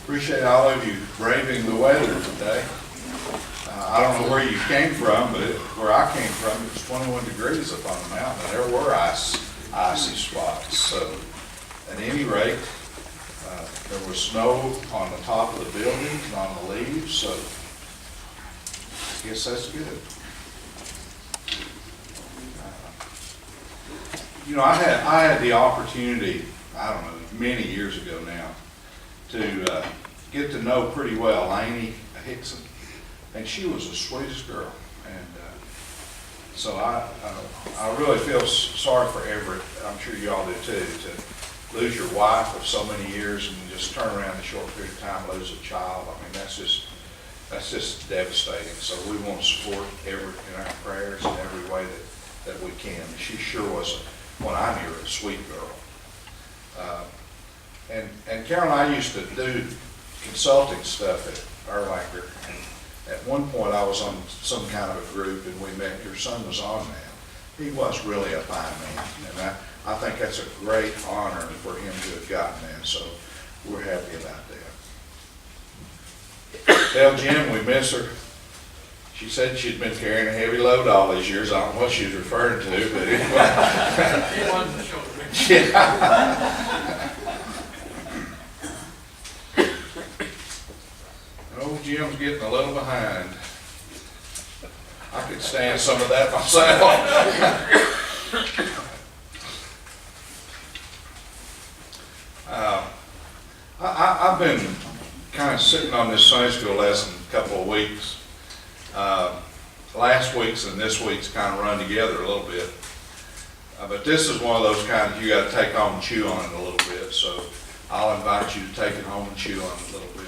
Appreciate all of you braving the weather today. I don't know where you came from, but where I came from, it was 21 degrees up on the mountain, and there were icy spots. So, at any rate, there was snow on the top of the buildings and on the leaves, so I guess that's good. I had the opportunity, I don't know, many years ago now, to get to know pretty well Lainey Hickson, and she was the sweetest girl. And so I really feel sorry for Everett. I'm sure you all do too, to lose your wife of so many years and just turn around in a short period of time, lose a child. I mean, that's just devastating. So we want to support Everett in our prayers in every way that we can. She sure was, when I knew her, a sweet girl. And Carol and I used to do consulting stuff at Erlanger. And at one point I was on some kind of a group and we met, your son was on that. He was really a fine man. And I think that's a great honor for him to have gotten that. So we're happy about that. Tell Jim we miss her. She said she'd been carrying a heavy load all these years. I don't know what she was referring to, but anyway. It wasn't children. Yeah. Old Jim's getting a little behind. I could stand some of that myself. I've been kind of sitting on this Sunday school lesson a couple of weeks. Last week's and this week's kind of run together a little bit. But this is one of those kinds you got to take home and chew on it a little bit. So I'll invite you to take it home and chew on it a little bit.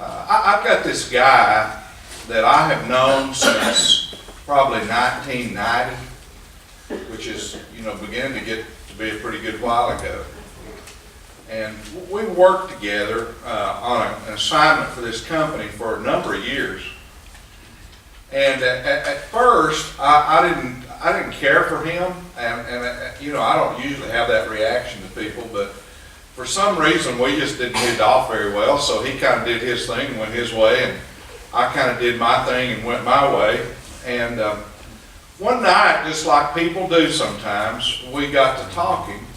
I've got this guy that I have known since probably 1990, which is, beginning to get to be a pretty good while ago. And we worked together on an assignment for this company for a number of years. And at first, I didn't care for him, and I don't usually have that reaction to people, but for some reason we just didn't hit it off very well. So he kind of did his thing and went his way, and I kind of did my thing and went my way. And one night, just like people do sometimes, we got to talking.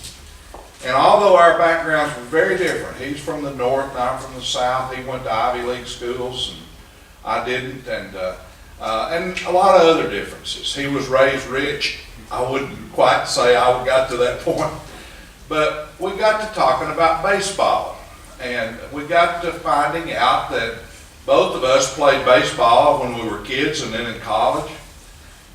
And although our backgrounds were very different, he's from the north and I'm from the south. He went to Ivy League schools and I didn't, and a lot of other differences. He was raised rich. I wouldn't quite say I got to that point, but we got to talking about baseball, and we got to finding out that both of us played baseball when we were kids and then in college.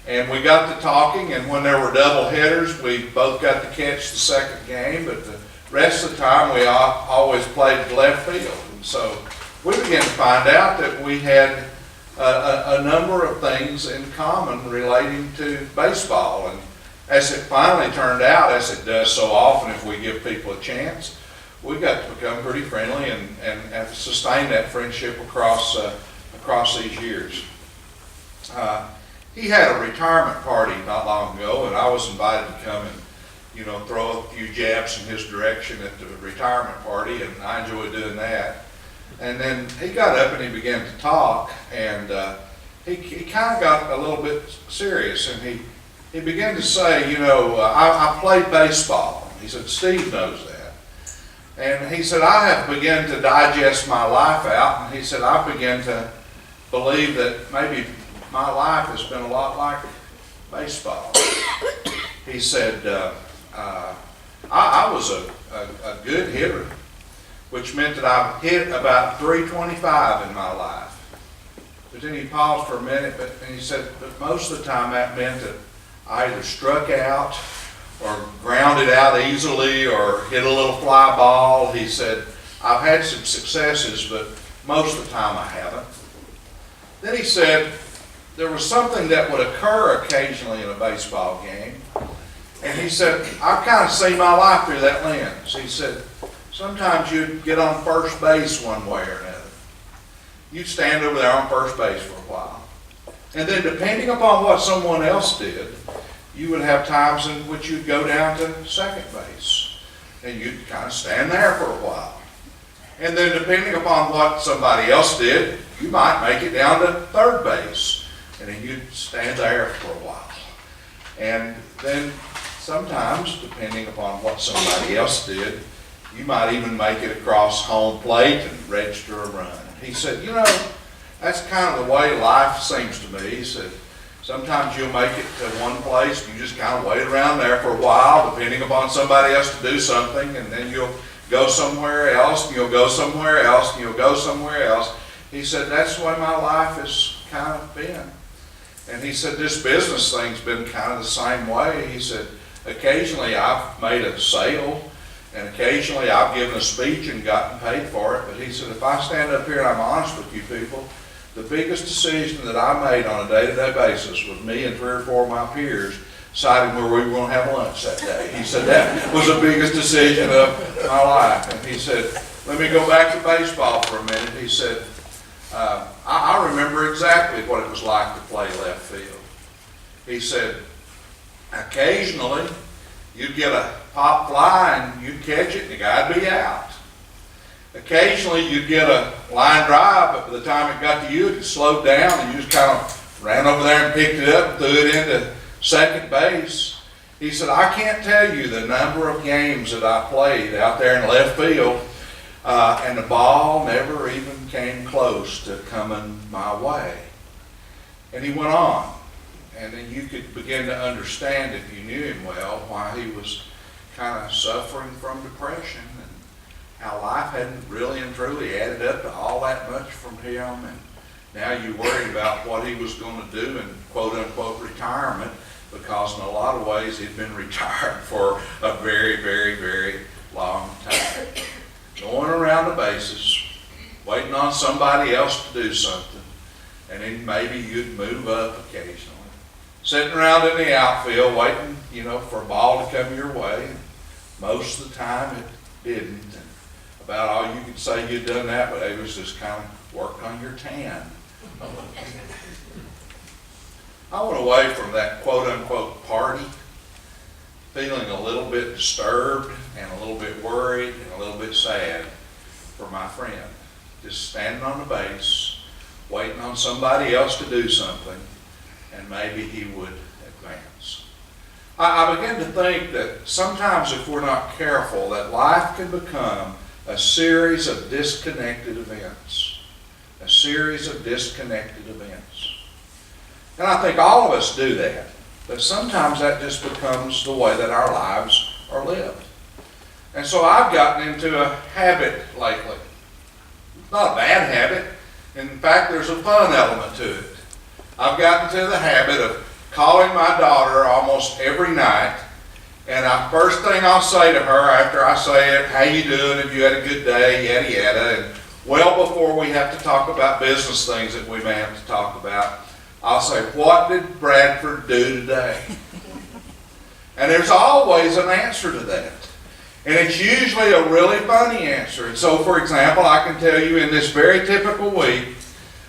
And we got to talking, and when there were double headers, we both got to catch the second game, but the rest of the time we always played left field. And so we began to find out that we had a number of things in common relating to baseball. And as it finally turned out, as it does so often if we give people a chance, we got to become pretty friendly and have sustained that friendship across these years. He had a retirement party not long ago, and I was invited to come and, throw a few jabs in his direction at the retirement party, and I enjoyed doing that. And then he got up and he began to talk, and he kind of got a little bit serious, and he began to say, I played baseball. He said, Steve knows that. And he said, I have begun to digest my life out, and he said, I began to believe that maybe my life has been a lot like baseball. He said, I was a good hitter, which meant that I hit about 325 in my life. But then he paused for a minute, and he said, but most of the time that meant that I either struck out or grounded out easily or hit a little fly ball. He said, I've had some successes, but most of the time I haven't. Then he said, there was something that would occur occasionally in a baseball game. And he said, I kind of see my life through that lens. He said, sometimes you'd get on first base one way or another. You'd stand over there on first base for a while. And then depending upon what someone else did, you would have times in which you'd go down to second base. And you'd kind of stand there for a while. And then depending upon what somebody else did, you might make it down to third base. And then you'd stand there for a while. And then sometimes, depending upon what somebody else did, you might even make it across home plate and register a run. He said, you know, that's kind of the way life seems to me. He said, sometimes you'll make it to one place, you just kind of wait around there for a while, depending upon somebody else to do something, and then you'll go somewhere else, and you'll go somewhere else, and you'll go somewhere else. He said, that's the way my life has kind of been. And he said, this business thing's been kind of the same way. He said, occasionally I've made a sale, and occasionally I've given a speech and gotten paid for it. But he said, if I stand up here and I'm honest with you people, the biggest decision that I made on a day-to-day basis was me and 3 or 4 of my peers deciding where we were going to have lunch that day. He said that was the biggest decision of my life. And he said, let me go back to baseball for a minute. He said, I remember exactly what it was like to play left field. He said, occasionally you'd get a pop fly and you'd catch it and the guy'd be out. Occasionally you'd get a line drive, but by the time it got to you, it slowed down and you just kind of ran over there and picked it up and threw it into second base. He said, I can't tell you the number of games that I played out there in left field, and the ball never even came close to coming my way. And he went on. And then you could begin to understand, if you knew him well, why he was kind of suffering from depression and how life hadn't really and truly added up to all that much from him. And now you worried about what he was going to do in quote-unquote retirement, because in a lot of ways he'd been retired for a very, very, very long time. Going around the bases, waiting on somebody else to do something, and then maybe you'd move up occasionally. Sitting around in the outfield waiting, for a ball to come your way. Most of the time it didn't. And about all you could say you'd done that, but it was just kind of work on your tan. I went away from that quote-unquote party feeling a little bit disturbed and a little bit worried and a little bit sad for my friend. Just standing on the base, waiting on somebody else to do something, and maybe he would advance. I began to think that sometimes if we're not careful, that life can become a series of disconnected events. A series of disconnected events. And I think all of us do that. But sometimes that just becomes the way that our lives are lived. And so I've gotten into a habit lately. Not a bad habit. In fact, there's a fun element to it. I've gotten into the habit of calling my daughter almost every night, and the first thing I'll say to her after I say it, how you doing, have you had a good day, yada yada, and well before we have to talk about business things that we may have to talk about, I'll say, what did Bradford do today? And there's always an answer to that. And it's usually a really funny answer. And so, for example, I can tell you in this very typical week,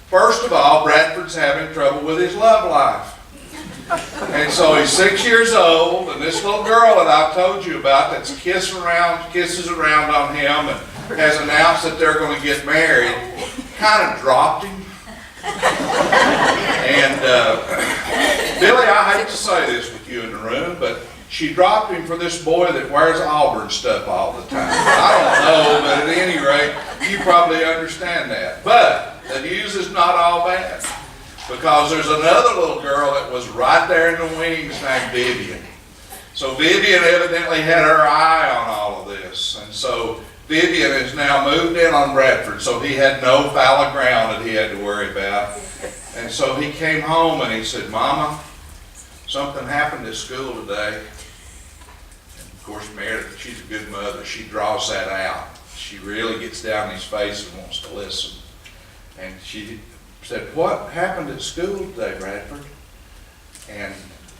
first of all, Bradford's having trouble with his love life. And so he's 6 years old, and this little girl that I've told you about that's kisses around on him and has announced that they're going to get married, kind of dropped him. And Billy, I hate to say this with you in the room, but she dropped him for this boy that wears Auburn stuff all the time. I don't know, but at any rate, you probably understand that. But the news is not all bad, because there's another little girl that was right there in the wings named Vivian. So Vivian evidently had her eye on all of this. And so Vivian has now moved in on Bradford, so he had no fallow ground that he had to worry about. And so he came home and he said, Mama, something happened at school today. And of course, Meredith, she's a good mother. She draws that out. She really gets down in his face and wants to listen. And she said, what happened at school today, Bradford? And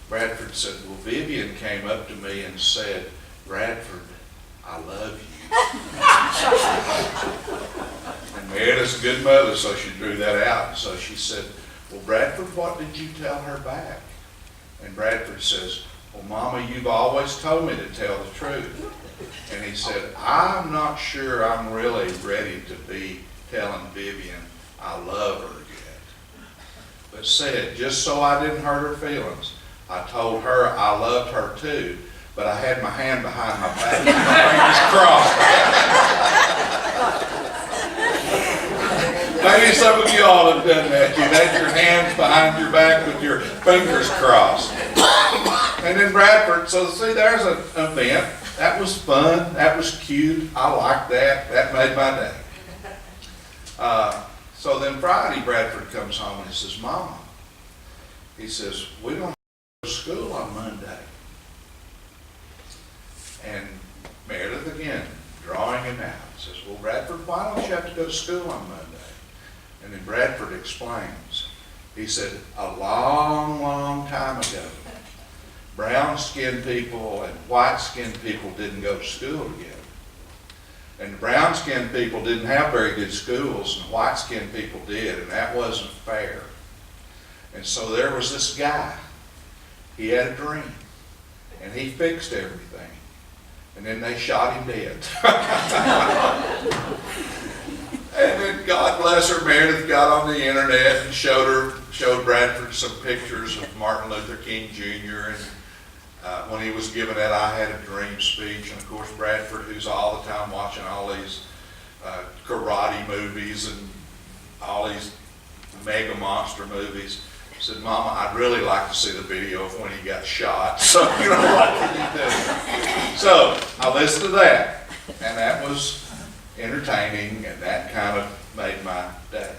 Bradford said, well, Vivian came up to me and said, Bradford, I love you. And Meredith's a good mother, so she drew that out. So she said, well, Bradford, what did you tell her back? And Bradford says, well, Mama, you've always told me to tell the truth. And he said, I'm not sure I'm really ready to be telling Vivian I love her yet. But said, just so I didn't hurt her feelings, I told her I loved her too, but I had my hand behind my back and my fingers crossed. Maybe some of you all have done that. You've had your hands behind your back with your fingers crossed. And then Bradford, so see, there's an event. That was fun. That was cute. I liked that. That made my day. So then Friday, Bradford comes home and he says, Mama, he says, we don't go to school on Monday. And Meredith again, drawing him out, says, well, Bradford, why don't you have to go to school on Monday? And then Bradford explains. He said, a long, long time ago, brown-skinned people and white-skinned people didn't go to school together. And the brown-skinned people didn't have very good schools, and white-skinned people did, and that wasn't fair. And so there was this guy. He had a dream, and he fixed everything. And then they shot him dead. And then, God bless her, Meredith got on the internet and showed Bradford some pictures of Martin Luther King Jr. and when he was given that I Had a Dream speech. And of course, Bradford, who's all the time watching all these karate movies and all these mega monster movies, said, Mama, I'd really like to see the video of when he got shot. So, what can you do? So, I listened to that, and that was entertaining, and that kind of made my day.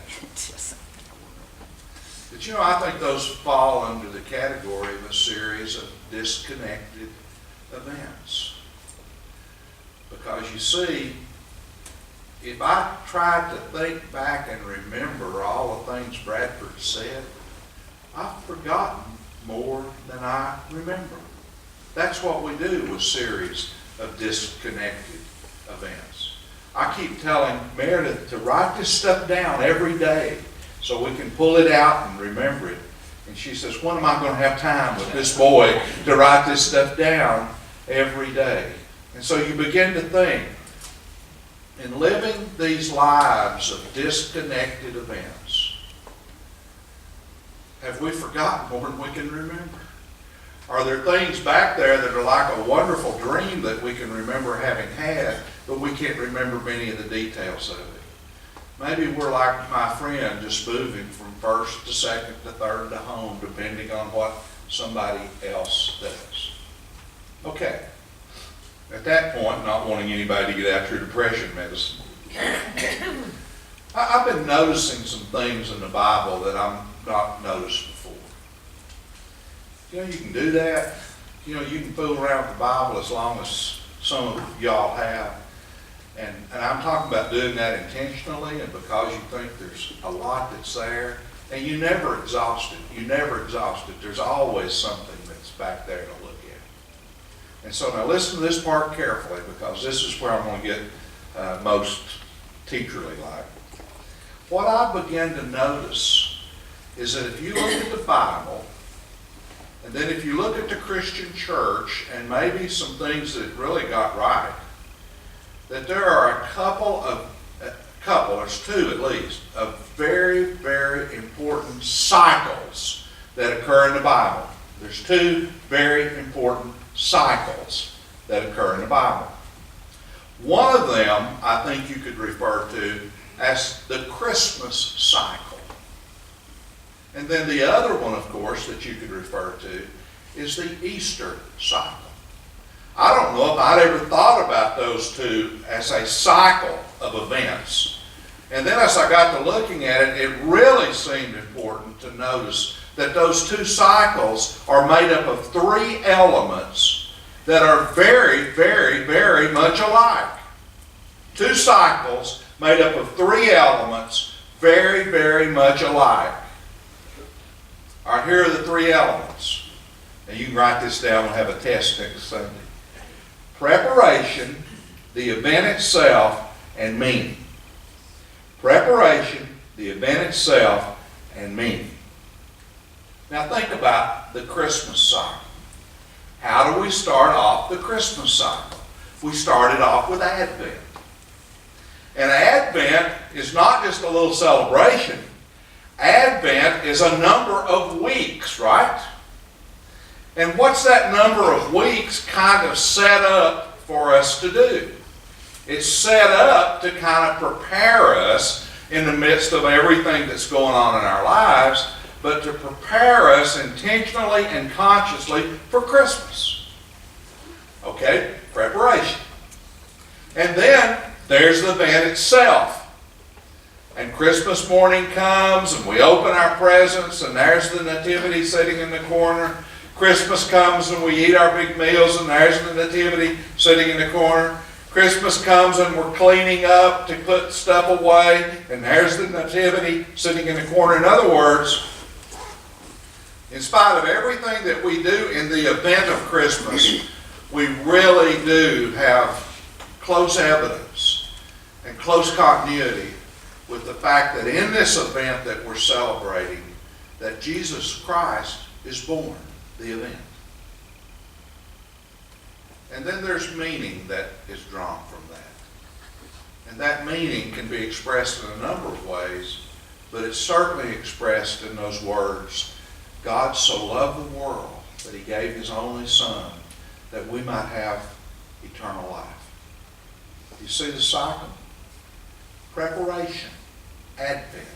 But I think those fall under the category of a series of disconnected events. Because you see, if I tried to think back and remember all the things Bradford said, I've forgotten more than I remember. That's what we do with series of disconnected events. I keep telling Meredith to write this stuff down every day so we can pull it out and remember it. And she says, when am I going to have time with this boy to write this stuff down every day? And so you begin to think, in living these lives of disconnected events, have we forgotten more than we can remember? Are there things back there that are like a wonderful dream that we can remember having had, but we can't remember many of the details of it? Maybe we're like my friend, just moving from first to second to third to home, depending on what somebody else does. Okay. At that point, not wanting anybody to get after depression medicine, I've been noticing some things in the Bible that I'm not noticed before. You can do that. You can fool around with the Bible as long as some of y'all have. And I'm talking about doing that intentionally and because you think there's a lot that's there. And you never exhaust it. You never exhaust it. There's always something that's back there to look at. And so now listen to this part carefully, because this is where I'm going to get most teacherly like. What I began to notice is that if you look at the Bible, and then if you look at the Christian church and maybe some things that it really got right, that there are there's two at least, of very, very important cycles that occur in the Bible. There's two very important cycles that occur in the Bible. One of them I think you could refer to as the Christmas cycle. And then the other one, of course, that you could refer to is the Easter cycle. I don't know if I'd ever thought about those two as a cycle of events. And then as I got to looking at it, it really seemed important to notice that those two cycles are made up of three elements that are very, very, very much alike. Two cycles made up of three elements, very, very much alike. All right, here are the three elements. And you can write this down. We'll have a test next Sunday. Preparation, the event itself, and meaning. Preparation, the event itself, and meaning. Now think about the Christmas cycle. How do we start off the Christmas cycle? We started off with Advent. And Advent is not just a little celebration. Advent is a number of weeks, right? And what's that number of weeks kind of set up for us to do? It's set up to kind of prepare us in the midst of everything that's going on in our lives, but to prepare us intentionally and consciously for Christmas. Okay? Preparation. And then there's the event itself. And Christmas morning comes, and we open our presents, and there's the nativity sitting in the corner. Christmas comes, and we eat our big meals, and there's the nativity sitting in the corner. Christmas comes, and we're cleaning up to put stuff away, and there's the nativity sitting in the corner. In other words, in spite of everything that we do in the event of Christmas, we really do have close evidence and close continuity with the fact that in this event that we're celebrating, that Jesus Christ is born, the event. And then there's meaning that is drawn from that. And that meaning can be expressed in a number of ways, but it's certainly expressed in those words, God so loved the world that he gave his only Son that we might have eternal life. You see the cycle? Preparation, Advent.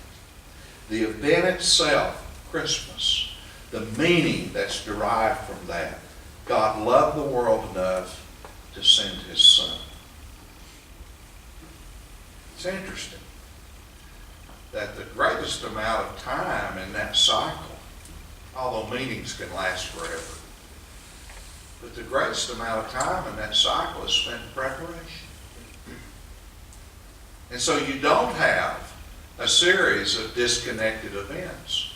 The event itself, Christmas. The meaning that's derived from that. God loved the world enough to send his Son. It's interesting that the greatest amount of time in that cycle, although meanings can last forever, but the greatest amount of time in that cycle is spent in preparation. And so you don't have a series of disconnected events.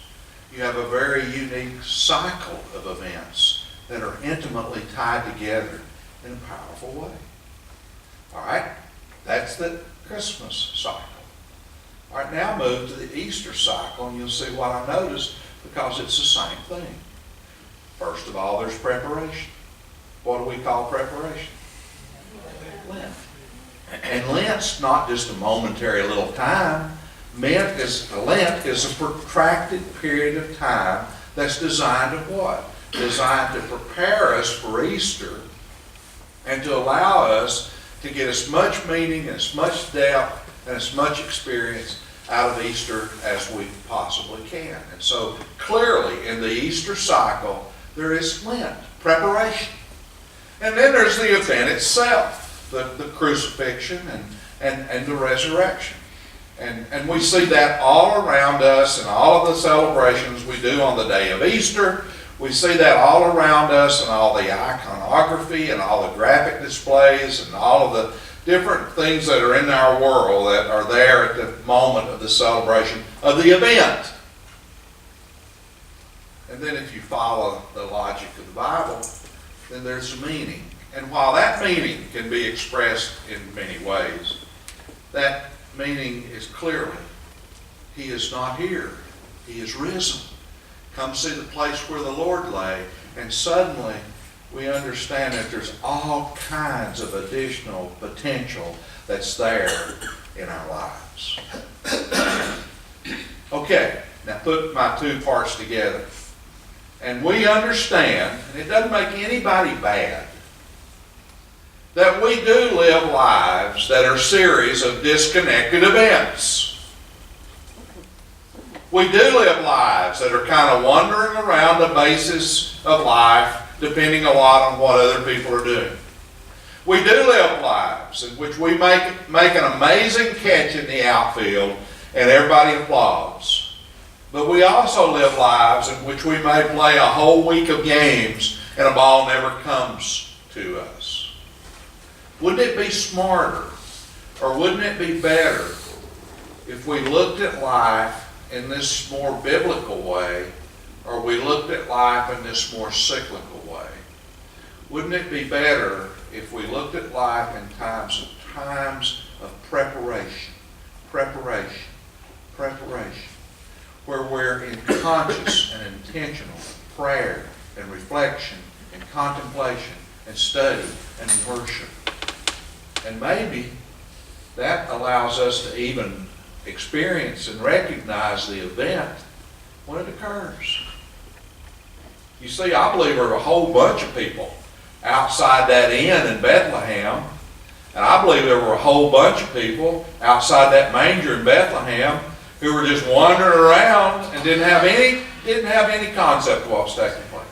You have a very unique cycle of events that are intimately tied together in a powerful way. All right? That's the Christmas cycle. All right, now move to the Easter cycle, and you'll see what I noticed, because it's the same thing. First of all, there's preparation. What do we call preparation? Lent. And Lent's not just a momentary little time. Lent is a protracted period of time that's designed to what? Designed to prepare us for Easter and to allow us to get as much meaning, as much depth, and as much experience out of Easter as we possibly can. And so clearly in the Easter cycle, there is Lent, preparation. And then there's the event itself, the crucifixion and the resurrection. And we see that all around us in all of the celebrations we do on the day of Easter. We see that all around us in all the iconography and all the graphic displays and all of the different things that are in our world that are there at the moment of the celebration of the event. And then if you follow the logic of the Bible, then there's meaning. And while that meaning can be expressed in many ways, that meaning is clearly, he is not here. He is risen. Come see the place where the Lord lay. And suddenly we understand that there's all kinds of additional potential that's there in our lives. Okay, now put my two parts together. And we understand, and it doesn't make anybody bad, that we do live lives that are a series of disconnected events. We do live lives that are kind of wandering around the basis of life, depending a lot on what other people are doing. We do live lives in which we make an amazing catch in the outfield and everybody applauds. But we also live lives in which we may play a whole week of games and a ball never comes to us. Wouldn't it be smarter, or wouldn't it be better, if we looked at life in this more biblical way, or we looked at life in this more cyclical way? Wouldn't it be better if we looked at life in times of preparation, where we're in conscious and intentional prayer and reflection and contemplation and study and worship. And maybe that allows us to even experience and recognize the event when it occurs. You see, I believe there were a whole bunch of people outside that inn in Bethlehem, and I believe there were a whole bunch of people outside that manger in Bethlehem who were just wandering around and didn't have any concept of what was taking place.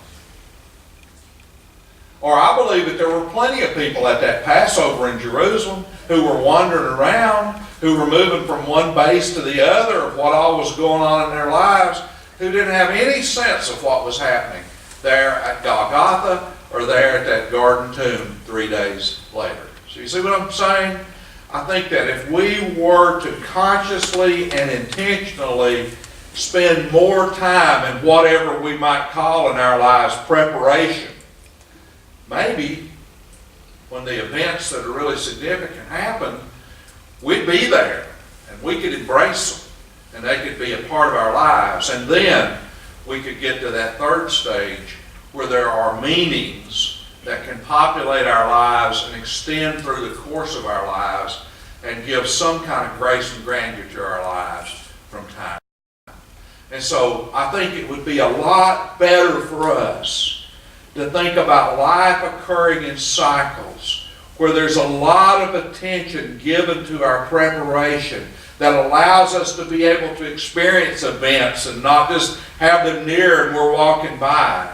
Or I believe that there were plenty of people at that Passover in Jerusalem who were wandering around, who were moving from one base to the other of what all was going on in their lives, who didn't have any sense of what was happening there at Golgotha or there at that garden tomb 3 days later. So you see what I'm saying? I think that if we were to consciously and intentionally spend more time in whatever we might call in our lives preparation, maybe when the events that are really significant happen, we'd be there and we could embrace them and they could be a part of our lives. And then we could get to that third stage where there are meanings that can populate our lives and extend through the course of our lives and give some kind of grace and grandeur to our lives from time. And so I think it would be a lot better for us to think about life occurring in cycles where there's a lot of attention given to our preparation that allows us to be able to experience events and not just have them near and we're walking by,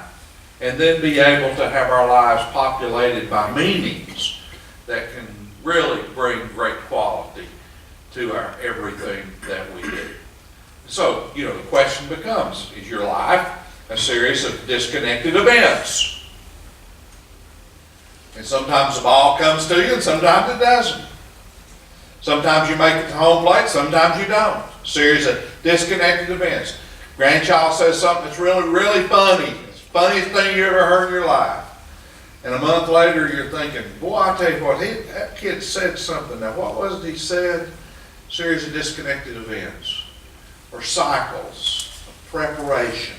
and then be able to have our lives populated by meanings that can really bring great quality to our everything that we do. So, the question becomes, is your life a series of disconnected events? And sometimes the ball comes to you and sometimes it doesn't. Sometimes you make it to home plate, sometimes you don't. A series of disconnected events. Grandchild says something that's really, really funny. It's the funniest thing you ever heard in your life. And a month later you're thinking, boy, I'll tell you what, that kid said something. Now what was it he said? A series of disconnected events. Or cycles of preparation,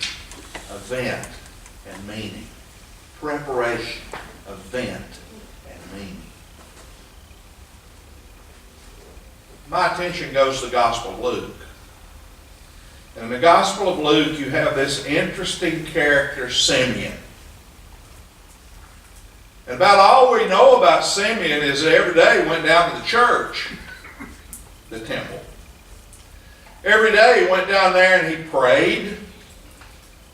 event, and meaning. Preparation, event, and meaning. My attention goes to the Gospel of Luke. And in the Gospel of Luke, you have this interesting character, Simeon. And about all we know about Simeon is that every day he went down to the church, the temple. Every day he went down there and he prayed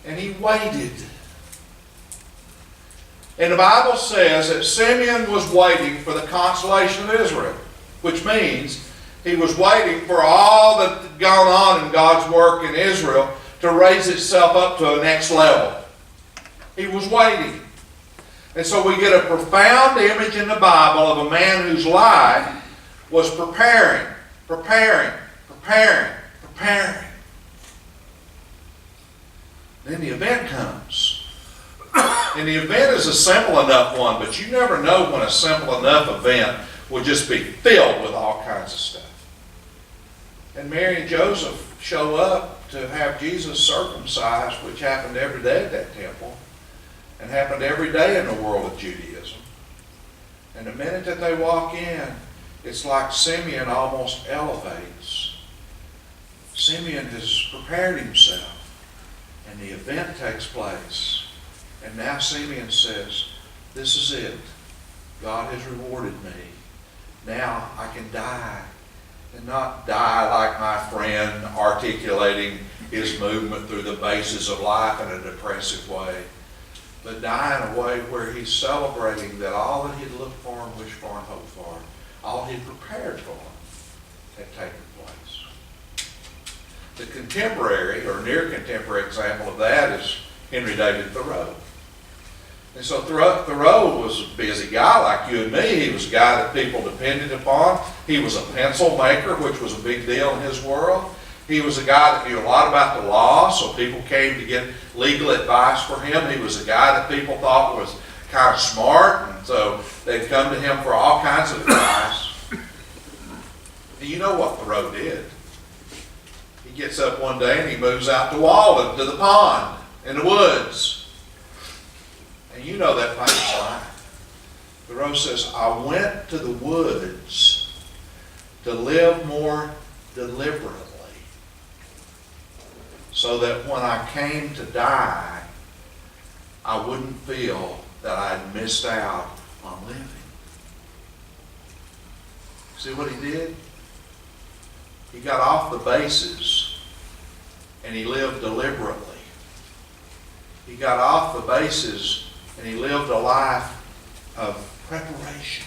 and he waited. And the Bible says that Simeon was waiting for the consolation of Israel, which means he was waiting for all that had gone on in God's work in Israel to raise itself up to a next level. He was waiting. And so we get a profound image in the Bible of a man whose life was preparing. Then the event comes. And the event is a simple enough one, but you never know when a simple enough event will just be filled with all kinds of stuff. And Mary and Joseph show up to have Jesus circumcised, which happened every day at that temple, and happened every day in the world of Judaism. And the minute that they walk in, it's like Simeon almost elevates. Simeon has prepared himself, and the event takes place. And now Simeon says, this is it. God has rewarded me. Now I can die. And not die like my friend articulating his movement through the bases of life in a depressive way, but die in a way where he's celebrating that all that he'd looked for and wished for and hoped for, all he'd prepared for, had taken place. The contemporary or near contemporary example of that is Henry David Thoreau. And so Thoreau was a busy guy like you and me. He was a guy that people depended upon. He was a pencil maker, which was a big deal in his world. He was a guy that knew a lot about the law, so people came to get legal advice for him. He was a guy that people thought was kind of smart, and so they'd come to him for all kinds of advice. And you know what Thoreau did? He gets up one day and he moves out to Walden, to the pond, in the woods. And you know that famous line. Thoreau says, I went to the woods to live more deliberately, so that when I came to die, I wouldn't feel that I'd missed out on living. See what he did? He got off the bases and he lived deliberately. He got off the bases and he lived a life of preparation.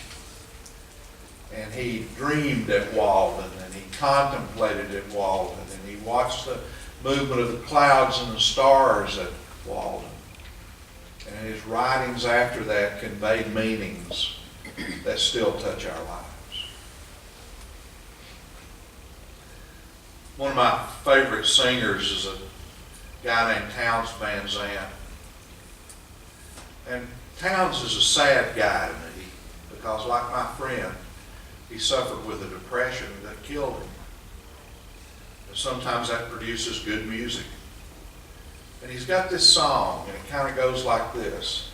And he dreamed at Walden, and he contemplated at Walden, and he watched the movement of the clouds and the stars at Walden. And his writings after that conveyed meanings that still touch our lives. One of my favorite singers is a guy named Townes Van Zandt. And Townes is a sad guy to me because, like my friend, he suffered with a depression that killed him. And sometimes that produces good music. And he's got this song, and it kind of goes like this.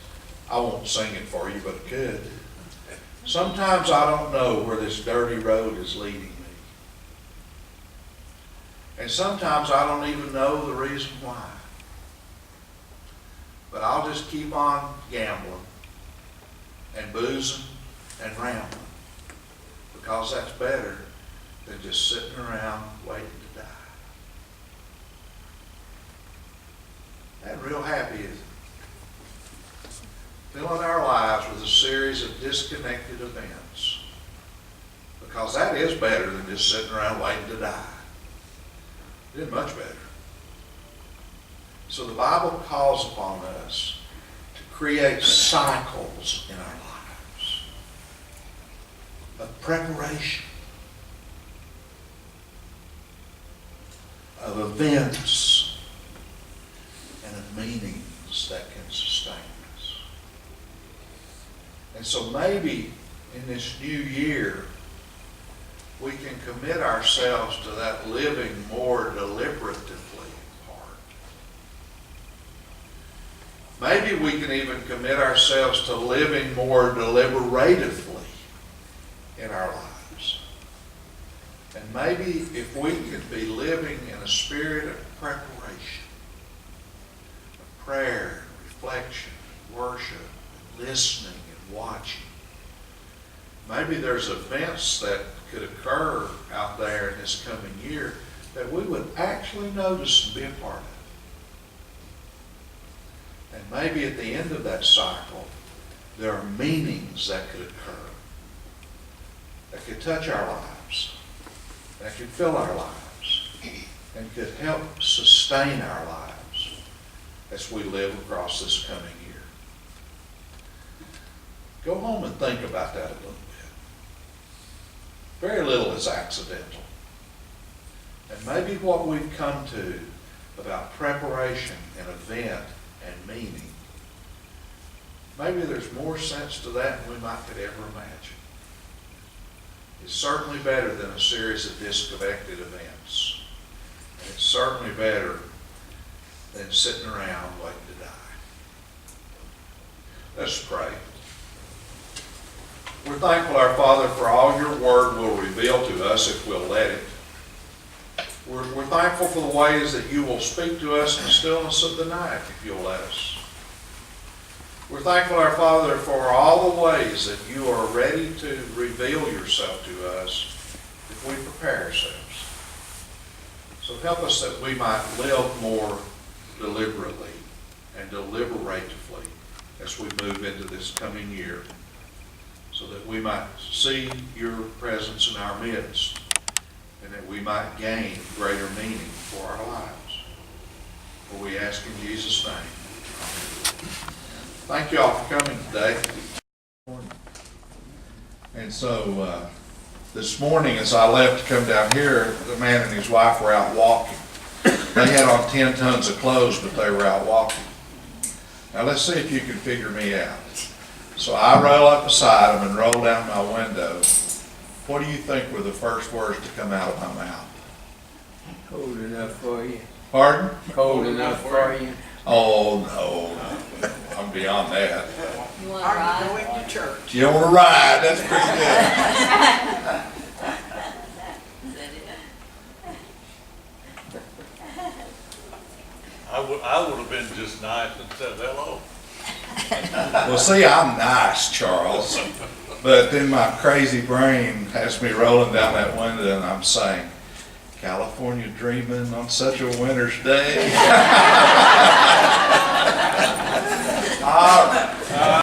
I won't sing it for you, but it could. Sometimes I don't know where this dirty road is leading me. And sometimes I don't even know the reason why. But I'll just keep on gambling and boozing and rambling, because that's better than just sitting around waiting to die. That real happy, is filling our lives with a series of disconnected events, because that is better than just sitting around waiting to die. It is much better. So the Bible calls upon us to create cycles in our lives of preparation, of events, and of meanings that can sustain us. And so maybe in this new year, we can commit ourselves to that living more deliberatively part. Maybe we can even commit ourselves to living more deliberatively in our lives. And maybe if we could be living in a spirit of preparation, of prayer, reflection, worship, and listening and watching. Maybe there's events that could occur out there in this coming year that we would actually notice and be a part of. And maybe at the end of that cycle, there are meanings that could occur, that could touch our lives, that could fill our lives, and could help sustain our lives as we live across this coming year. Go home and think about that a little bit. Very little is accidental. And maybe what we've come to about preparation and event and meaning, maybe there's more sense to that than we might could ever imagine. It's certainly better than a series of disconnected events. And it's certainly better than sitting around waiting to die. Let's pray. We're thankful, our Father, for all your word will reveal to us if we'll let it. We're thankful for the ways that you will speak to us in the stillness of the night if you'll let us. We're thankful, our Father, for all the ways that you are ready to reveal yourself to us if we prepare ourselves. So help us that we might live more deliberately and deliberatively as we move into this coming year, so that we might see your presence in our midst and that we might gain greater meaning for our lives. For we ask in Jesus' name. Thank you all for coming today. And so this morning as I left to come down here, the man and his wife were out walking. They had on 10 tons of clothes, but they were out walking. Now let's see if you can figure me out. So I roll up beside them and roll down my window. What do you think were the first words to come out of my mouth? Cold enough for you. Pardon? Cold enough for you. Oh, no. I'm I'm beyond that. You want to Are you ride? going to church? You don't want to ride, that's pretty good. Is that it? I would have been just nice and said hello. Well, see, I'm nice, Charles, but then my crazy brain has me rolling down that window and I'm saying, California dreaming on such a winter's day. All right.